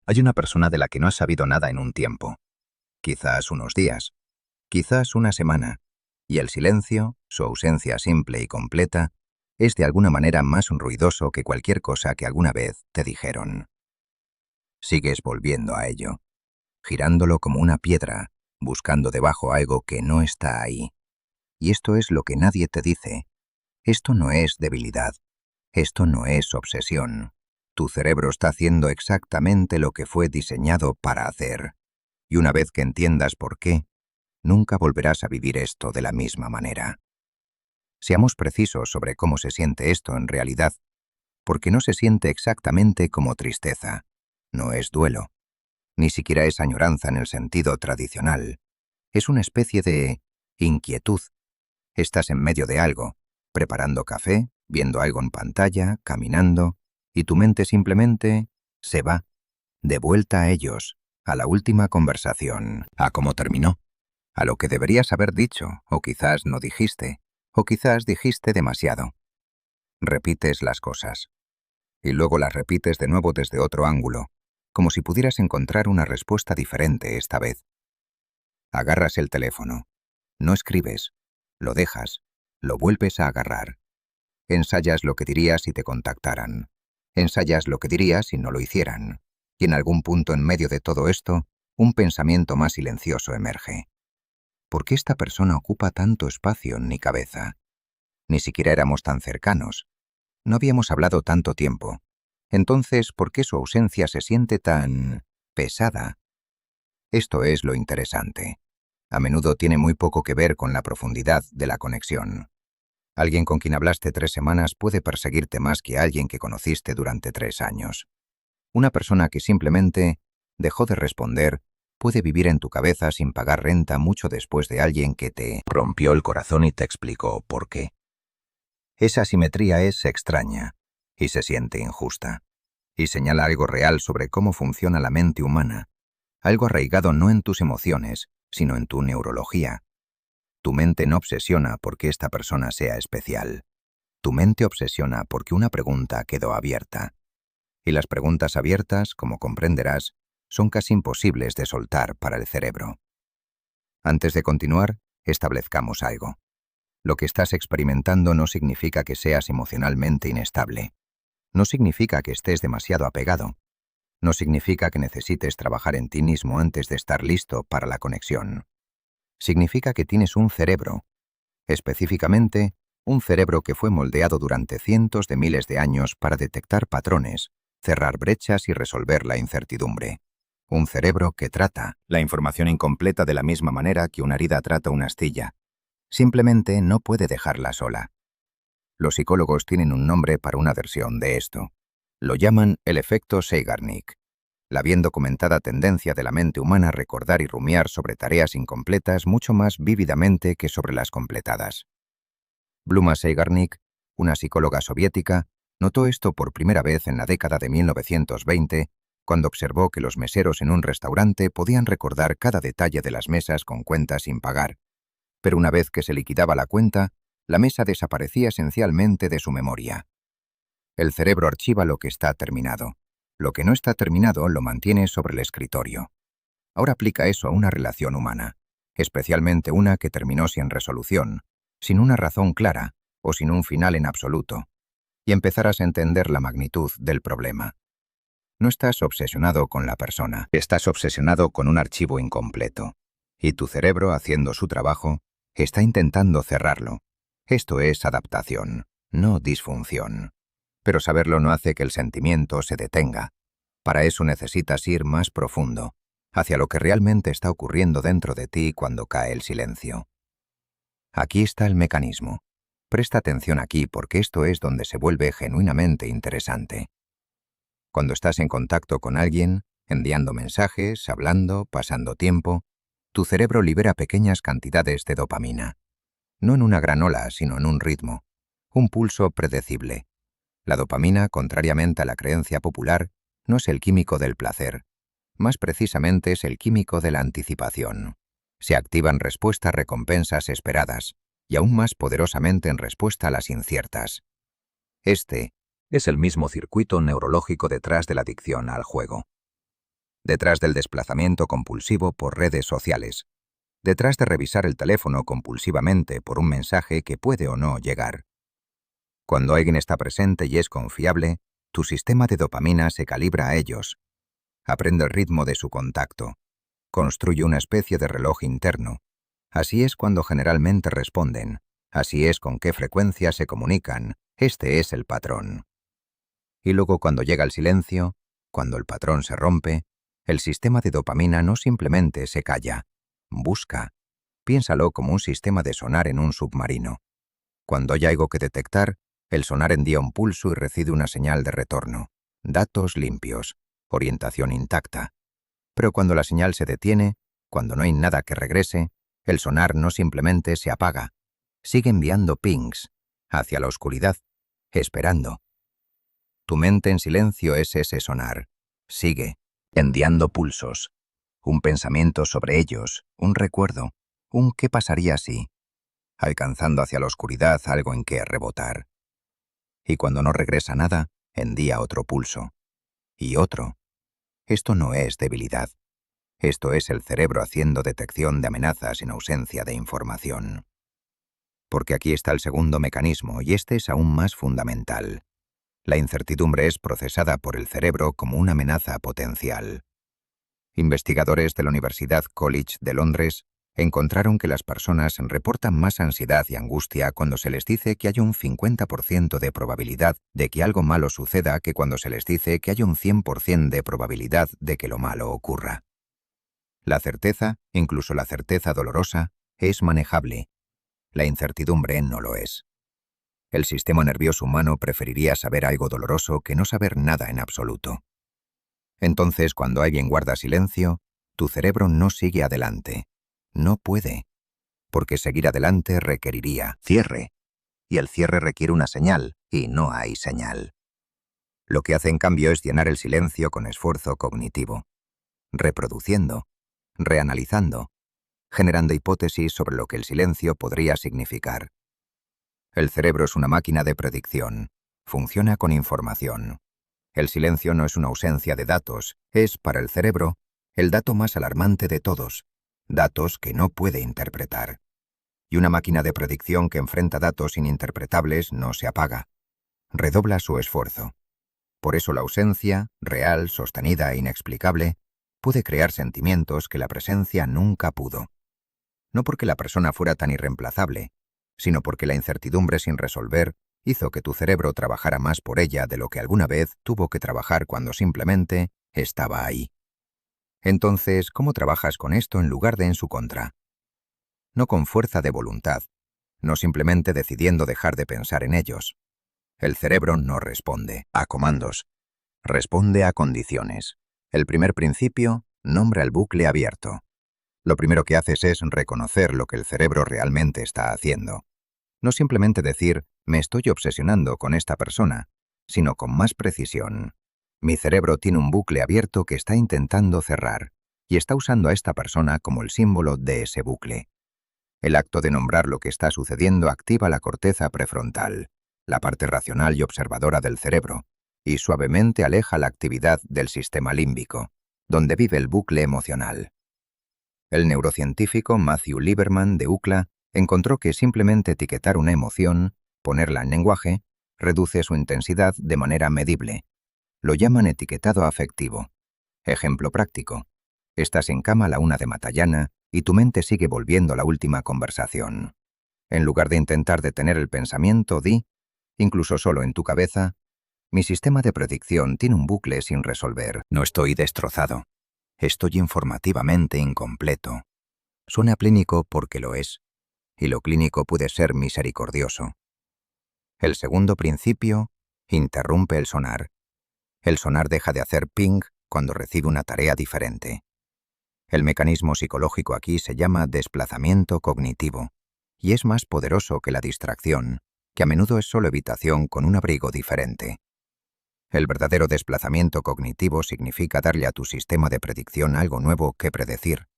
Hay una persona de la que no has sabido nada en un tiempo. Quizás unos días, quizás una semana. Y el silencio, su ausencia simple y completa, es de alguna manera más ruidoso que cualquier cosa que alguna vez te dijeron. Sigues volviendo a ello, girándolo como una piedra, buscando debajo algo que no está ahí. Y esto es lo que nadie te dice. Esto no es debilidad. Esto no es obsesión. Tu cerebro está haciendo exactamente lo que fue diseñado para hacer. Y una vez que entiendas por qué, nunca volverás a vivir esto de la misma manera. Seamos precisos sobre cómo se siente esto en realidad, porque no se siente exactamente como tristeza. No es duelo. Ni siquiera es añoranza en el sentido tradicional. Es una especie de inquietud. Estás en medio de algo, preparando café, viendo algo en pantalla, caminando, y tu mente simplemente se va, de vuelta a ellos, a la última conversación, a cómo terminó, a lo que deberías haber dicho, o quizás no dijiste, o quizás dijiste demasiado. Repites las cosas, y luego las repites de nuevo desde otro ángulo, como si pudieras encontrar una respuesta diferente esta vez. Agarras el teléfono, no escribes, lo dejas, lo vuelves a agarrar. Ensayas lo que dirías si te contactaran. Ensayas lo que dirías si no lo hicieran. Y en algún punto en medio de todo esto, un pensamiento más silencioso emerge. ¿Por qué esta persona ocupa tanto espacio en mi cabeza? Ni siquiera éramos tan cercanos. No habíamos hablado tanto tiempo. Entonces, ¿por qué su ausencia se siente tan pesada? Esto es lo interesante. A menudo tiene muy poco que ver con la profundidad de la conexión. Alguien con quien hablaste 3 semanas puede perseguirte más que alguien que conociste durante 3 años. Una persona que simplemente dejó de responder puede vivir en tu cabeza sin pagar renta mucho después de alguien que te rompió el corazón y te explicó por qué. Esa asimetría es extraña y se siente injusta, y señala algo real sobre cómo funciona la mente humana, algo arraigado no en tus emociones, sino en tu neurología. Tu mente no obsesiona porque esta persona sea especial. Tu mente obsesiona porque una pregunta quedó abierta. Y las preguntas abiertas, como comprenderás, son casi imposibles de soltar para el cerebro. Antes de continuar, establezcamos algo. Lo que estás experimentando no significa que seas emocionalmente inestable. No significa que estés demasiado apegado. No significa que necesites trabajar en ti mismo antes de estar listo para la conexión. Significa que tienes un cerebro, específicamente un cerebro que fue moldeado durante cientos de miles de años para detectar patrones, cerrar brechas y resolver la incertidumbre. Un cerebro que trata la información incompleta de la misma manera que una herida trata una astilla. Simplemente no puede dejarla sola. Los psicólogos tienen un nombre para una versión de esto. Lo llaman el efecto Zeigarnik, la bien documentada tendencia de la mente humana a recordar y rumiar sobre tareas incompletas mucho más vívidamente que sobre las completadas. Bluma Zeigarnik, una psicóloga soviética, notó esto por primera vez en la década de 1920, cuando observó que los meseros en un restaurante podían recordar cada detalle de las mesas con cuentas sin pagar, pero una vez que se liquidaba la cuenta, la mesa desaparecía esencialmente de su memoria. El cerebro archiva lo que está terminado. Lo que no está terminado lo mantiene sobre el escritorio. Ahora aplica eso a una relación humana, especialmente una que terminó sin resolución, sin una razón clara o sin un final en absoluto, y empezarás a entender la magnitud del problema. No estás obsesionado con la persona, estás obsesionado con un archivo incompleto, y tu cerebro, haciendo su trabajo, está intentando cerrarlo. Esto es adaptación, no disfunción. Pero saberlo no hace que el sentimiento se detenga. Para eso necesitas ir más profundo, hacia lo que realmente está ocurriendo dentro de ti cuando cae el silencio. Aquí está el mecanismo. Presta atención aquí porque esto es donde se vuelve genuinamente interesante. Cuando estás en contacto con alguien, enviando mensajes, hablando, pasando tiempo, tu cerebro libera pequeñas cantidades de dopamina. No en una gran ola, sino en un ritmo, un pulso predecible. La dopamina, contrariamente a la creencia popular, no es el químico del placer. Más precisamente es el químico de la anticipación. Se activa en respuesta a recompensas esperadas, y aún más poderosamente en respuesta a las inciertas. Este es el mismo circuito neurológico detrás de la adicción al juego. detrás del desplazamiento compulsivo por redes sociales, detrás de revisar el teléfono compulsivamente por un mensaje que puede o no llegar. Cuando alguien está presente y es confiable, tu sistema de dopamina se calibra a ellos. Aprende el ritmo de su contacto. Construye una especie de reloj interno. Así es cuando generalmente responden. Así es con qué frecuencia se comunican. Este es el patrón. Y luego cuando llega el silencio, cuando el patrón se rompe, el sistema de dopamina no simplemente se calla. Busca. Piénsalo como un sistema de sonar en un submarino. Cuando hay algo que detectar, el sonar envía un pulso y recibe una señal de retorno. Datos limpios. Orientación intacta. Pero cuando la señal se detiene, cuando no hay nada que regrese, el sonar no simplemente se apaga. Sigue enviando pings hacia la oscuridad, esperando. Tu mente en silencio es ese sonar. Sigue, enviando pulsos. Un pensamiento sobre ellos, un recuerdo, un ¿qué pasaría si? Alcanzando hacia la oscuridad algo en que rebotar. Y cuando no regresa nada, envía otro pulso. Y otro. Esto no es debilidad. Esto es el cerebro haciendo detección de amenazas en ausencia de información. Porque aquí está el segundo mecanismo, y este es aún más fundamental. La incertidumbre es procesada por el cerebro como una amenaza potencial. Investigadores de la Universidad College de Londres encontraron que las personas reportan más ansiedad y angustia cuando se les dice que hay un 50% de probabilidad de que algo malo suceda que cuando se les dice que hay un 100% de probabilidad de que lo malo ocurra. La certeza, incluso la certeza dolorosa, es manejable. La incertidumbre no lo es. El sistema nervioso humano preferiría saber algo doloroso que no saber nada en absoluto. Entonces, cuando alguien guarda silencio, tu cerebro no sigue adelante. No puede. Porque seguir adelante requeriría cierre. Y el cierre requiere una señal, y no hay señal. Lo que hace en cambio es llenar el silencio con esfuerzo cognitivo. Reproduciendo. Reanalizando. Generando hipótesis sobre lo que el silencio podría significar. El cerebro es una máquina de predicción. Funciona con información. El silencio no es una ausencia de datos, es, para el cerebro, el dato más alarmante de todos, datos que no puede interpretar. Y una máquina de predicción que enfrenta datos ininterpretables no se apaga. Redobla su esfuerzo. Por eso la ausencia, real, sostenida e inexplicable, puede crear sentimientos que la presencia nunca pudo. No porque la persona fuera tan irreemplazable, sino porque la incertidumbre sin resolver hizo que tu cerebro trabajara más por ella de lo que alguna vez tuvo que trabajar cuando simplemente estaba ahí. Entonces, ¿cómo trabajas con esto en lugar de en su contra? No con fuerza de voluntad, no simplemente decidiendo dejar de pensar en ellos. El cerebro no responde a comandos, responde a condiciones. El primer principio, nombra el bucle abierto. Lo primero que haces es reconocer lo que el cerebro realmente está haciendo. No simplemente decir, me estoy obsesionando con esta persona, sino con más precisión. Mi cerebro tiene un bucle abierto que está intentando cerrar, y está usando a esta persona como el símbolo de ese bucle. El acto de nombrar lo que está sucediendo activa la corteza prefrontal, la parte racional y observadora del cerebro, y suavemente aleja la actividad del sistema límbico, donde vive el bucle emocional. El neurocientífico Matthew Lieberman de UCLA encontró que simplemente etiquetar una emoción, ponerla en lenguaje, reduce su intensidad de manera medible. Lo llaman etiquetado afectivo. Ejemplo práctico. Estás en cama a la 1 de mañana y tu mente sigue volviendo a la última conversación. En lugar de intentar detener el pensamiento, di, incluso solo en tu cabeza, mi sistema de predicción tiene un bucle sin resolver. No estoy destrozado. Estoy informativamente incompleto. Suena clínico porque lo es, y lo clínico puede ser misericordioso. El segundo principio, interrumpe el sonar. El sonar deja de hacer ping cuando recibe una tarea diferente. El mecanismo psicológico aquí se llama desplazamiento cognitivo, y es más poderoso que la distracción, que a menudo es solo evitación con un abrigo diferente. El verdadero desplazamiento cognitivo significa darle a tu sistema de predicción algo nuevo que predecir.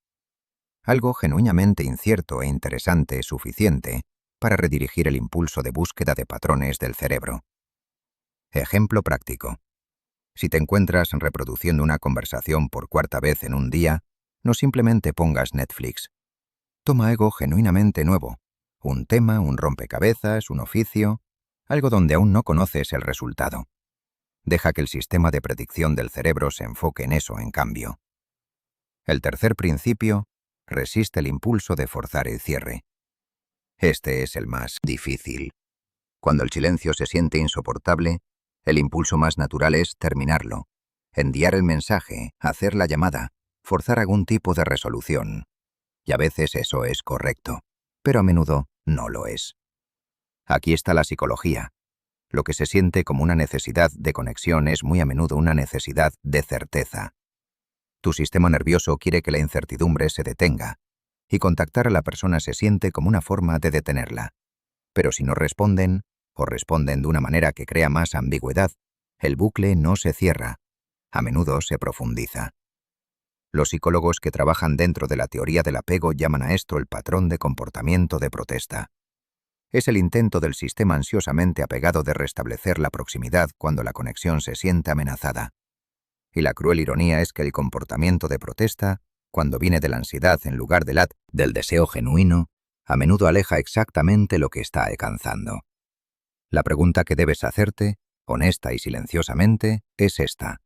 Algo genuinamente incierto e interesante suficiente para redirigir el impulso de búsqueda de patrones del cerebro. Ejemplo práctico. Si te encuentras reproduciendo una conversación por cuarta vez en un día, no simplemente pongas Netflix. Toma algo genuinamente nuevo. Un tema, un rompecabezas, un oficio, algo donde aún no conoces el resultado. Deja que el sistema de predicción del cerebro se enfoque en eso, en cambio. El tercer principio, resiste el impulso de forzar el cierre. Este es el más difícil. Cuando el silencio se siente insoportable, el impulso más natural es terminarlo, enviar el mensaje, hacer la llamada, forzar algún tipo de resolución. Y a veces eso es correcto, pero a menudo no lo es. Aquí está la psicología. Lo que se siente como una necesidad de conexión es muy a menudo una necesidad de certeza. Tu sistema nervioso quiere que la incertidumbre se detenga, y contactar a la persona se siente como una forma de detenerla. Pero si no responden, o responden de una manera que crea más ambigüedad, el bucle no se cierra, a menudo se profundiza. Los psicólogos que trabajan dentro de la teoría del apego llaman a esto el patrón de comportamiento de protesta. Es el intento del sistema ansiosamente apegado de restablecer la proximidad cuando la conexión se siente amenazada. Y la cruel ironía es que el comportamiento de protesta, cuando viene de la ansiedad en lugar del deseo genuino, a menudo aleja exactamente lo que está alcanzando. La pregunta que debes hacerte, honesta y silenciosamente, es esta.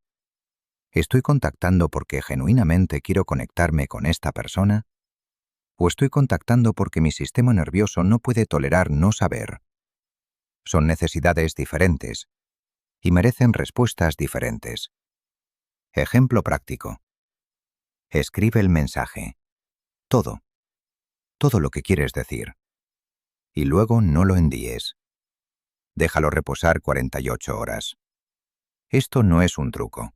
¿Estoy contactando porque genuinamente quiero conectarme con esta persona? ¿O estoy contactando porque mi sistema nervioso no puede tolerar no saber? Son necesidades diferentes y merecen respuestas diferentes. Ejemplo práctico. Escribe el mensaje. Todo lo que quieres decir. Y luego no lo envíes. Déjalo reposar 48 horas. Esto no es un truco.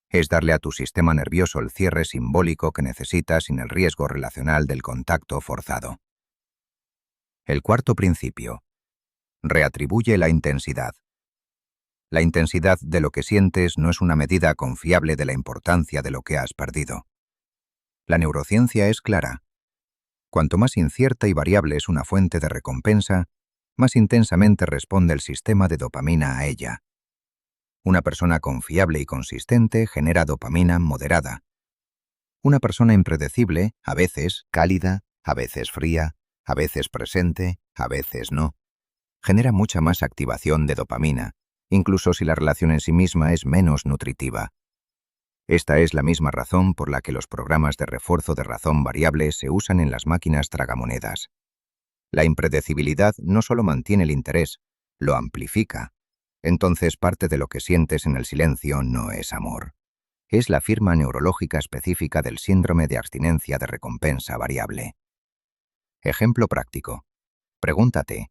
Es darle a tu sistema nervioso el cierre simbólico que necesita sin el riesgo relacional del contacto forzado. El cuarto principio. Reatribuye la intensidad. La intensidad de lo que sientes no es una medida confiable de la importancia de lo que has perdido. La neurociencia es clara. Cuanto más incierta y variable es una fuente de recompensa, más intensamente responde el sistema de dopamina a ella. Una persona confiable y consistente genera dopamina moderada. Una persona impredecible, a veces cálida, a veces fría, a veces presente, a veces no, genera mucha más activación de dopamina, incluso si la relación en sí misma es menos nutritiva. Esta es la misma razón por la que los programas de refuerzo de razón variable se usan en las máquinas tragamonedas. La impredecibilidad no solo mantiene el interés, lo amplifica. Entonces parte de lo que sientes en el silencio no es amor. Es la firma neurológica específica del síndrome de abstinencia de recompensa variable. Ejemplo práctico. Pregúntate,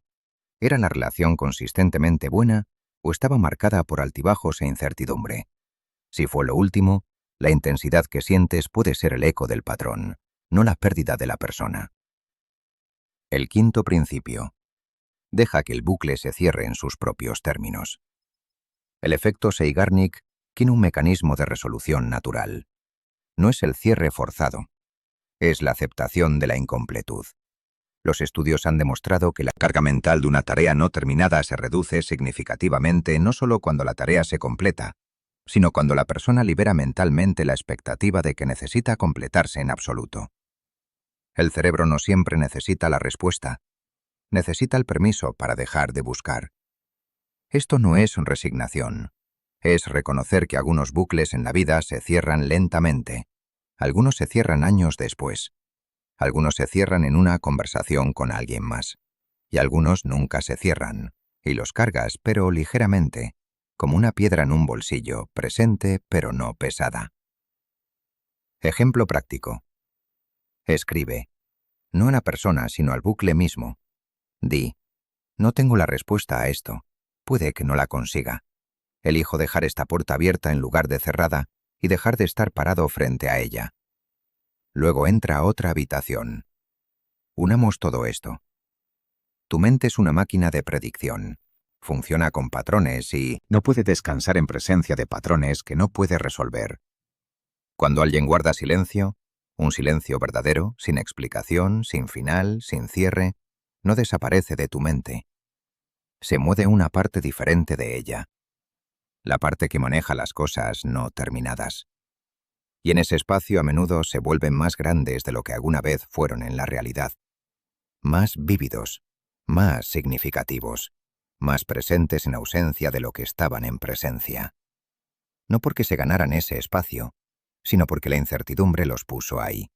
¿era la relación consistentemente buena o estaba marcada por altibajos e incertidumbre? Si fue lo último, la intensidad que sientes puede ser el eco del patrón, no la pérdida de la persona. El quinto principio. Deja que el bucle se cierre en sus propios términos. El efecto Zeigarnik tiene un mecanismo de resolución natural. No es el cierre forzado, es la aceptación de la incompletud. Los estudios han demostrado que la carga mental de una tarea no terminada se reduce significativamente no solo cuando la tarea se completa, sino cuando la persona libera mentalmente la expectativa de que necesita completarse en absoluto. El cerebro no siempre necesita la respuesta, necesita el permiso para dejar de buscar. Esto no es resignación, es reconocer que algunos bucles en la vida se cierran lentamente, algunos se cierran años después, algunos se cierran en una conversación con alguien más, y algunos nunca se cierran, y los cargas, pero ligeramente, como una piedra en un bolsillo, presente pero no pesada. Ejemplo práctico. Escribe, no a la persona, sino al bucle mismo. Di, no tengo la respuesta a esto, puede que no la consiga. Elijo dejar esta puerta abierta en lugar de cerrada y dejar de estar parado frente a ella. Luego entra a otra habitación. Unamos todo esto. Tu mente es una máquina de predicción. Funciona con patrones y no puede descansar en presencia de patrones que no puede resolver. Cuando alguien guarda silencio, un silencio verdadero, sin explicación, sin final, sin cierre, no desaparece de tu mente. Se mueve una parte diferente de ella. la parte que maneja las cosas no terminadas. Y en ese espacio a menudo se vuelven más grandes de lo que alguna vez fueron en la realidad, más vívidos, más significativos, más presentes en ausencia de lo que estaban en presencia. No porque se ganaran ese espacio, sino porque la incertidumbre los puso ahí.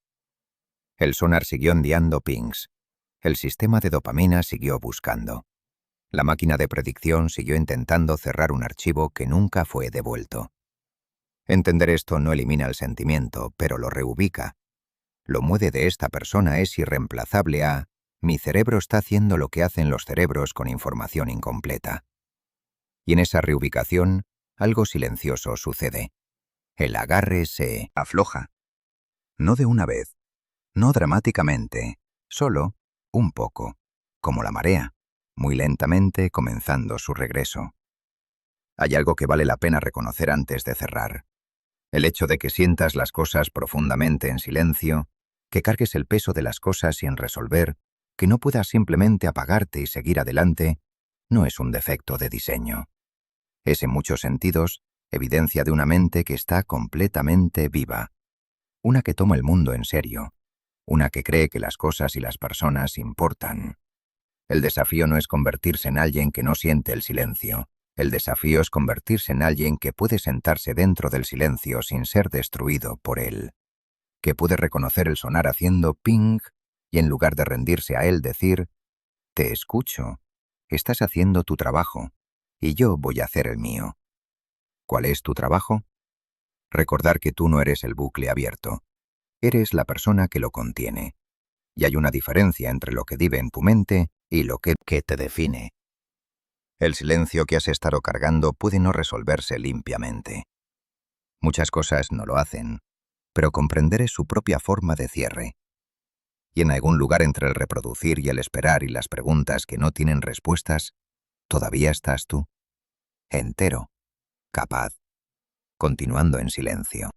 El sonar siguió enviando pings. El sistema de dopamina siguió buscando. La máquina de predicción siguió intentando cerrar un archivo que nunca fue devuelto. Entender esto no elimina el sentimiento, pero lo reubica. Lo mueve de esta persona es irreemplazable a mi cerebro está haciendo lo que hacen los cerebros con información incompleta. Y en esa reubicación, algo silencioso sucede. El agarre se afloja. No de una vez, no dramáticamente, solo un poco, como la marea, muy lentamente comenzando su regreso. Hay algo que vale la pena reconocer antes de cerrar. El hecho de que sientas las cosas profundamente en silencio, que cargues el peso de las cosas sin resolver, que no puedas simplemente apagarte y seguir adelante, no es un defecto de diseño. Es en muchos sentidos evidencia de una mente que está completamente viva, una que toma el mundo en serio, una que cree que las cosas y las personas importan. El desafío no es convertirse en alguien que no siente el silencio. El desafío es convertirse en alguien que puede sentarse dentro del silencio sin ser destruido por él, que puede reconocer el sonar haciendo ping y en lugar de rendirse a él decir, te escucho, estás haciendo tu trabajo y yo voy a hacer el mío. ¿Cuál es tu trabajo? Recordar que tú no eres el bucle abierto, eres la persona que lo contiene. Y hay una diferencia entre lo que vive en tu mente y lo que te define. El silencio que has estado cargando puede no resolverse limpiamente. Muchas cosas no lo hacen, pero comprender es su propia forma de cierre. Y en algún lugar entre el reproducir y el esperar y las preguntas que no tienen respuestas, todavía estás tú, entero, capaz, continuando en silencio.